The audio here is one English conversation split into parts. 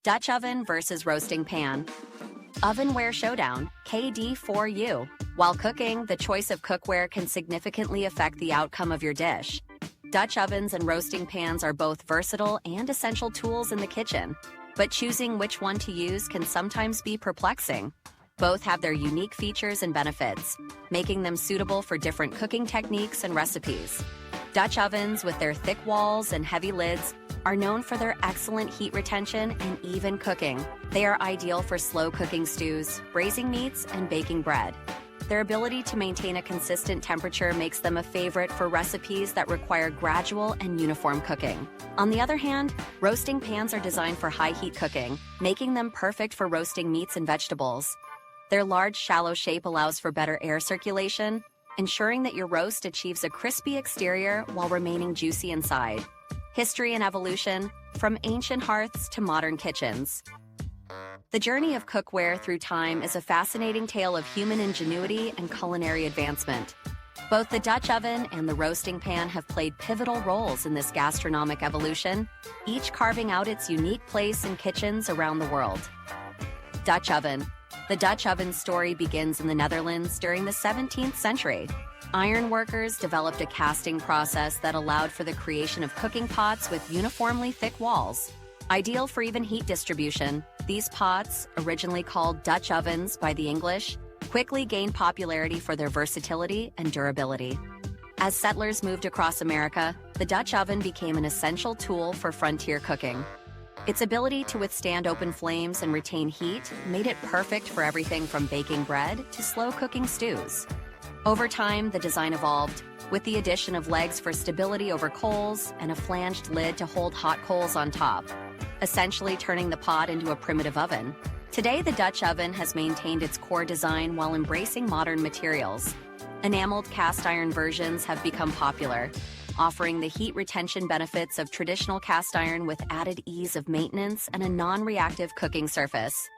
Dutch oven versus roasting pan. Ovenware showdown, KD4U. While cooking, the choice of cookware can significantly affect the outcome of your dish. Dutch ovens and roasting pans are both versatile and essential tools in the kitchen, but choosing which one to use can sometimes be perplexing. Both have their unique features and benefits, making them suitable for different cooking techniques and recipes. Dutch ovens, with their thick walls and heavy lids, are known for their excellent heat retention and even cooking. They are ideal for slow cooking stews, braising meats, and baking bread. Their ability to maintain a consistent temperature makes them a favorite for recipes that require gradual and uniform cooking. On the other hand, roasting pans are designed for high heat cooking, making them perfect for roasting meats and vegetables. Their large, shallow shape allows for better air circulation, ensuring that your roast achieves a crispy exterior while remaining juicy inside. History and evolution, from ancient hearths to modern kitchens. The journey of cookware through time is a fascinating tale of human ingenuity and culinary advancement. Both the Dutch oven and the roasting pan have played pivotal roles in this gastronomic evolution, each carving out its unique place in kitchens around the world. Dutch oven. The Dutch oven's story begins in the Netherlands during the 17th century. Iron workers developed a casting process that allowed for the creation of cooking pots with uniformly thick walls. Ideal for even heat distribution, these pots, originally called Dutch ovens by the English, quickly gained popularity for their versatility and durability. As settlers moved across America, the Dutch oven became an essential tool for frontier cooking. Its ability to withstand open flames and retain heat made it perfect for everything from baking bread to slow cooking stews. Over time, the design evolved, with the addition of legs for stability over coals and a flanged lid to hold hot coals on top, essentially turning the pot into a primitive oven. Today, the Dutch oven has maintained its core design while embracing modern materials. Enameled cast iron versions have become popular, offering the heat retention benefits of traditional cast iron with added ease of maintenance and a non-reactive cooking surface.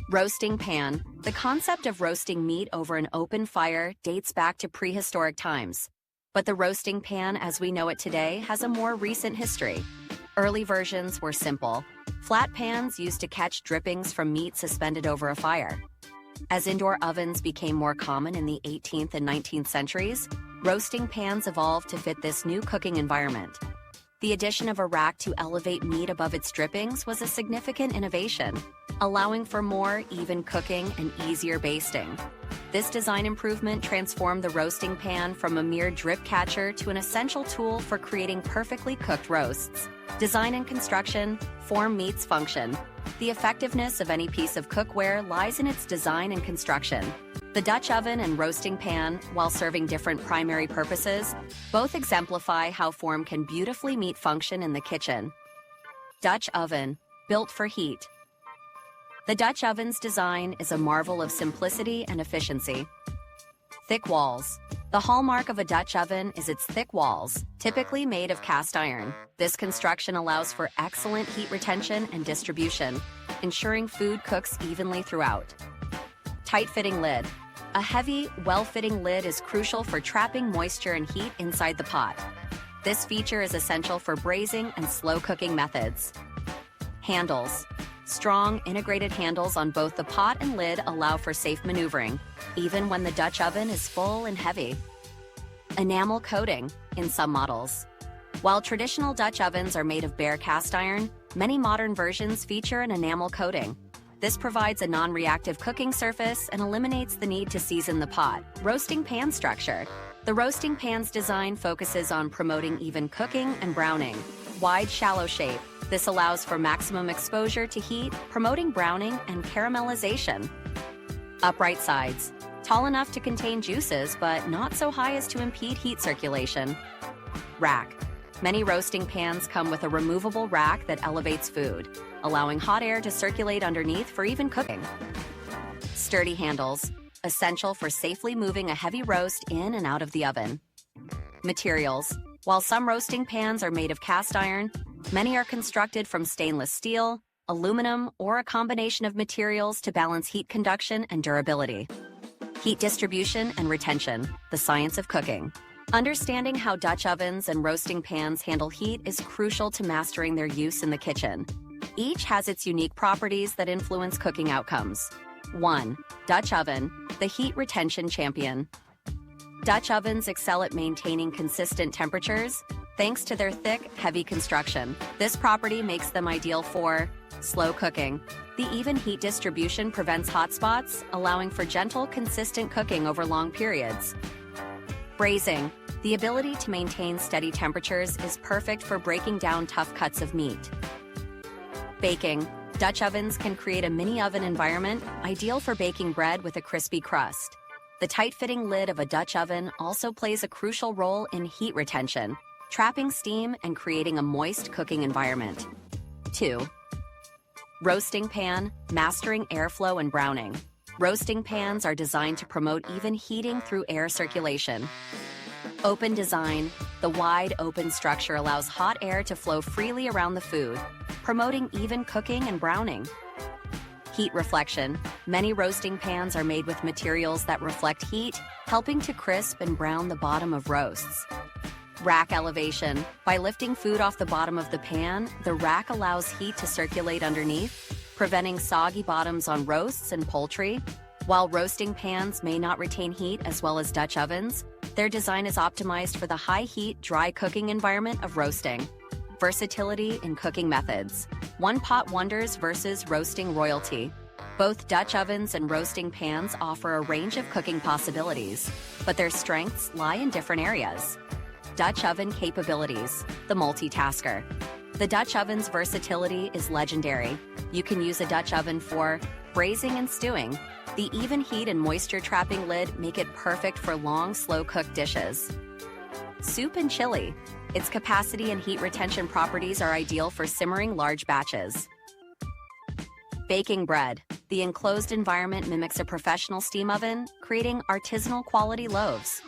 Roasting pan. The concept of roasting meat over an open fire dates back to prehistoric times, but the roasting pan as we know it today has a more recent history. Early versions were simple, flat pans used to catch drippings from meat suspended over a fire. As indoor ovens became more common in the 18th and 19th centuries, roasting pans evolved to fit this new cooking environment. The addition of a rack to elevate meat above its drippings was a significant innovation, allowing for more even cooking and easier basting. This design improvement transformed the roasting pan from a mere drip catcher to an essential tool for creating perfectly cooked roasts. Design and construction, form meets function. The effectiveness of any piece of cookware lies in its design and construction. The Dutch oven and roasting pan, while serving different primary purposes, both exemplify how form can beautifully meet function in the kitchen. Dutch oven, built for heat. The Dutch oven's design is a marvel of simplicity and efficiency. Thick walls. The hallmark of a Dutch oven is its thick walls, typically made of cast iron. This construction allows for excellent heat retention and distribution, ensuring food cooks evenly throughout. Tight-fitting lid. A heavy, well-fitting lid is crucial for trapping moisture and heat inside the pot. This feature is essential for braising and slow cooking methods. Handles. Strong, integrated handles on both the pot and lid allow for safe maneuvering, even when the Dutch oven is full and heavy. Enamel coating in some models. While traditional Dutch ovens are made of bare cast iron, many modern versions feature an enamel coating. This provides a non-reactive cooking surface and eliminates the need to season the pot. Roasting pan structure. The roasting pan's design focuses on promoting even cooking and browning. Wide, shallow shape. This allows for maximum exposure to heat, promoting browning and caramelization. Upright sides. Tall enough to contain juices, but not so high as to impede heat circulation. Rack. Many roasting pans come with a removable rack that elevates food, allowing hot air to circulate underneath for even cooking. Sturdy handles, essential for safely moving a heavy roast in and out of the oven. Materials. While some roasting pans are made of cast iron, many are constructed from stainless steel, aluminum, or a combination of materials to balance heat conduction and durability. Heat distribution and retention, the science of cooking. Understanding how Dutch ovens and roasting pans handle heat is crucial to mastering their use in the kitchen. Each has its unique properties that influence cooking outcomes. 1. Dutch oven, the heat retention champion. Dutch ovens excel at maintaining consistent temperatures thanks to their thick, heavy construction. This property makes them ideal for slow cooking. The even heat distribution prevents hot spots, allowing for gentle, consistent cooking over long periods. Braising, the ability to maintain steady temperatures is perfect for breaking down tough cuts of meat. Baking, Dutch ovens can create a mini oven environment, ideal for baking bread with a crispy crust. The tight-fitting lid of a Dutch oven also plays a crucial role in heat retention, trapping steam and creating a moist cooking environment. 2. Roasting pan, mastering airflow and browning. Roasting pans are designed to promote even heating through air circulation. Open design, the wide open structure allows hot air to flow freely around the food, promoting even cooking and browning. Heat reflection, many roasting pans are made with materials that reflect heat, helping to crisp and brown the bottom of roasts. Rack elevation, by lifting food off the bottom of the pan, the rack allows heat to circulate underneath, preventing soggy bottoms on roasts and poultry. While roasting pans may not retain heat as well as Dutch ovens, their design is optimized for the high-heat, dry cooking environment of roasting. Versatility in cooking methods. One-pot wonders versus roasting royalty. Both Dutch ovens and roasting pans offer a range of cooking possibilities, but their strengths lie in different areas. Dutch oven capabilities, the multitasker. The Dutch oven's versatility is legendary. You can use a Dutch oven for braising and stewing. The even heat and moisture-trapping lid make it perfect for long, slow-cooked dishes. Soup and chili. Its capacity and heat retention properties are ideal for simmering large batches. Baking bread. The enclosed environment mimics a professional steam oven, creating artisanal quality loaves.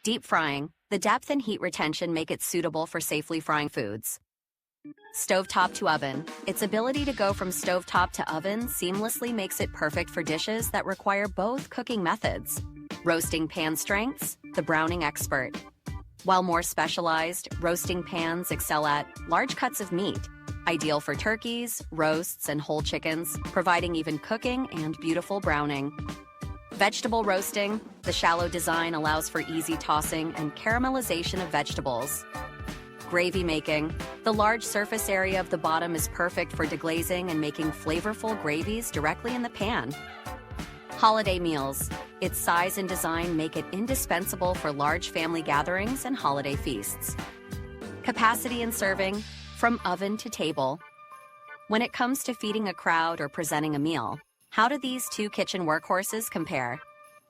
Deep frying. The depth and heat retention make it suitable for safely frying foods. Stovetop to oven. Its ability to go from stovetop to oven seamlessly makes it perfect for dishes that require both cooking methods. Roasting pan strengths. The browning expert. While more specialized, roasting pans excel at large cuts of meat, ideal for turkeys, roasts, and whole chickens, providing even cooking and beautiful browning. Vegetable roasting. The shallow design allows for easy tossing and caramelization of vegetables. Gravy making. The large surface area of the bottom is perfect for deglazing and making flavorful gravies directly in the pan. Holiday meals. Its size and design make it indispensable for large family gatherings and holiday feasts. Capacity in serving, from oven to table. When it comes to feeding a crowd or presenting a meal, how do these two kitchen workhorses compare?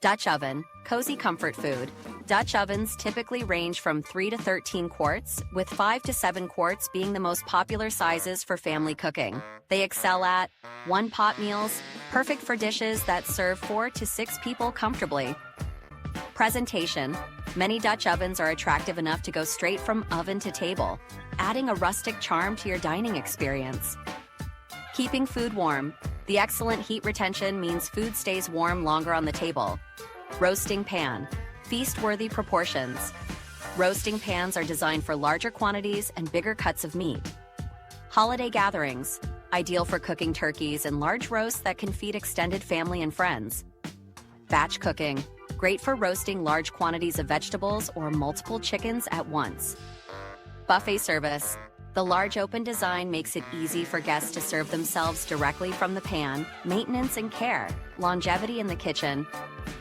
Dutch oven, cozy comfort food. Dutch ovens typically range from 3 to 13 quarts, with 5 to 7 quarts being the most popular sizes for family cooking. They excel at one-pot meals, perfect for dishes that serve 4 to 6 people comfortably. Presentation. Many Dutch ovens are attractive enough to go straight from oven to table, adding a rustic charm to your dining experience. Keeping food warm. The excellent heat retention means food stays warm longer on the table. Roasting pan. Feast-worthy proportions. Roasting pans are designed for larger quantities and bigger cuts of meat. Holiday gatherings. Ideal for cooking turkeys and large roasts that can feed extended family and friends. Batch cooking. Great for roasting large quantities of vegetables or multiple chickens at once. Buffet service. The large open design makes it easy for guests to serve themselves directly from the pan. Maintenance and care. Longevity in the kitchen.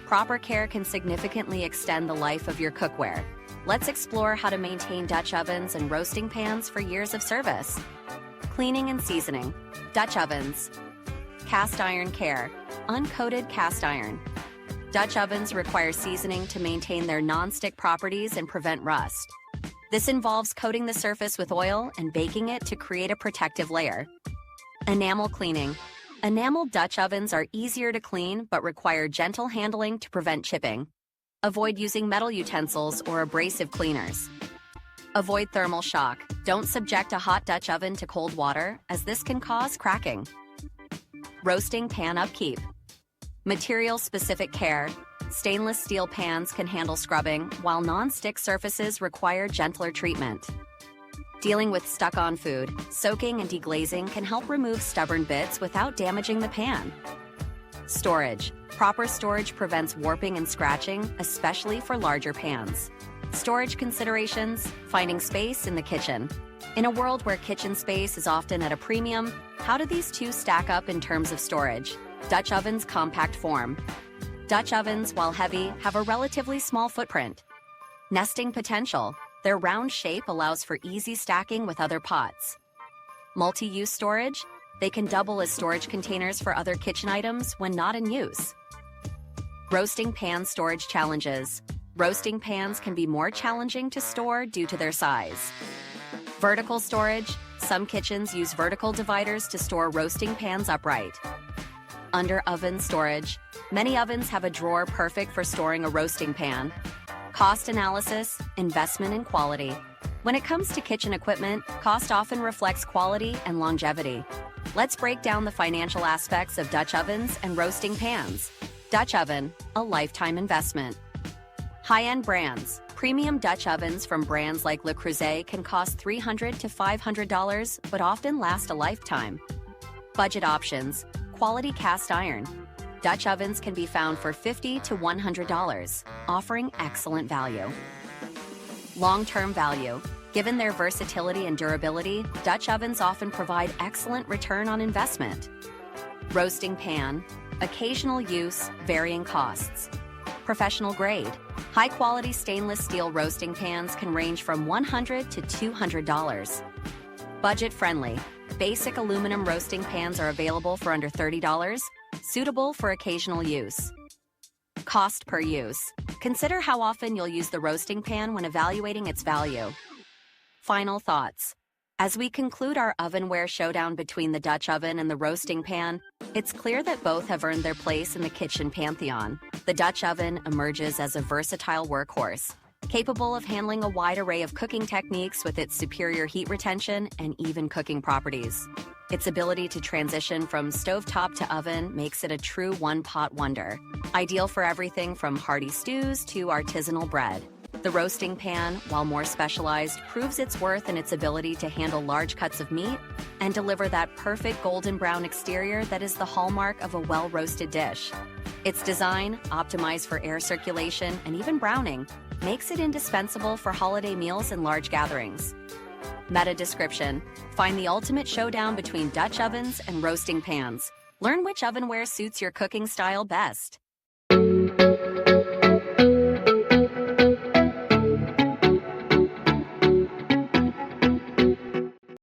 Proper care can significantly extend the life of your cookware. Let's explore how to maintain Dutch ovens and roasting pans for years of service. Cleaning and seasoning. Dutch ovens. Cast iron care. Uncoated cast iron. Dutch ovens require seasoning to maintain their non-stick properties and prevent rust. This involves coating the surface with oil and baking it to create a protective layer. Enamel cleaning. Enameled Dutch ovens are easier to clean but require gentle handling to prevent chipping. Avoid using metal utensils or abrasive cleaners. Avoid thermal shock. Don't subject a hot Dutch oven to cold water, as this can cause cracking. Roasting pan upkeep. Material-specific care. Stainless steel pans can handle scrubbing, while non-stick surfaces require gentler treatment. Dealing with stuck-on food, soaking and deglazing can help remove stubborn bits without damaging the pan. Storage. Proper storage prevents warping and scratching, especially for larger pans. Storage considerations. Finding space in the kitchen. In a world where kitchen space is often at a premium, how do these two stack up in terms of storage? Dutch ovens' compact form. Dutch ovens, while heavy, have a relatively small footprint. Nesting potential. Their round shape allows for easy stacking with other pots. Multi-use storage. They can double as storage containers for other kitchen items when not in use. Roasting pan storage challenges. Roasting pans can be more challenging to store due to their size. Vertical storage. Some kitchens use vertical dividers to store roasting pans upright. Under oven storage. Many ovens have a drawer perfect for storing a roasting pan. Cost analysis, investment and quality. When it comes to kitchen equipment, cost often reflects quality and longevity. Let's break down the financial aspects of Dutch ovens and roasting pans. Dutch oven, a lifetime investment. High-end brands. Premium Dutch ovens from brands like Le Creuset can cost $300 to $500, but often last a lifetime. Budget options. Quality cast iron. Dutch ovens can be found for $50 to $100, offering excellent value. Long-term value. Given their versatility and durability, Dutch ovens often provide excellent return on investment. Roasting pan. Occasional use, varying costs. Professional grade. High-quality stainless steel roasting pans can range from $100 to $200. Budget-friendly. Basic aluminum roasting pans are available for under $30, suitable for occasional use. Cost per use. Consider how often you'll use the roasting pan when evaluating its value. Final thoughts. As we conclude our ovenware showdown between the Dutch oven and the roasting pan, it's clear that both have earned their place in the kitchen pantheon. The Dutch oven emerges as a versatile workhorse, capable of handling a wide array of cooking techniques with its superior heat retention and even cooking properties. Its ability to transition from stovetop to oven makes it a true one-pot wonder, ideal for everything from hearty stews to artisanal bread. The roasting pan, while more specialized, proves its worth in its ability to handle large cuts of meat and deliver that perfect golden brown exterior that is the hallmark of a well-roasted dish. Its design, optimized for air circulation and even browning, makes it indispensable for holiday meals and large gatherings. Meta description. Find the ultimate showdown between Dutch ovens and roasting pans. Learn which ovenware suits your cooking style best.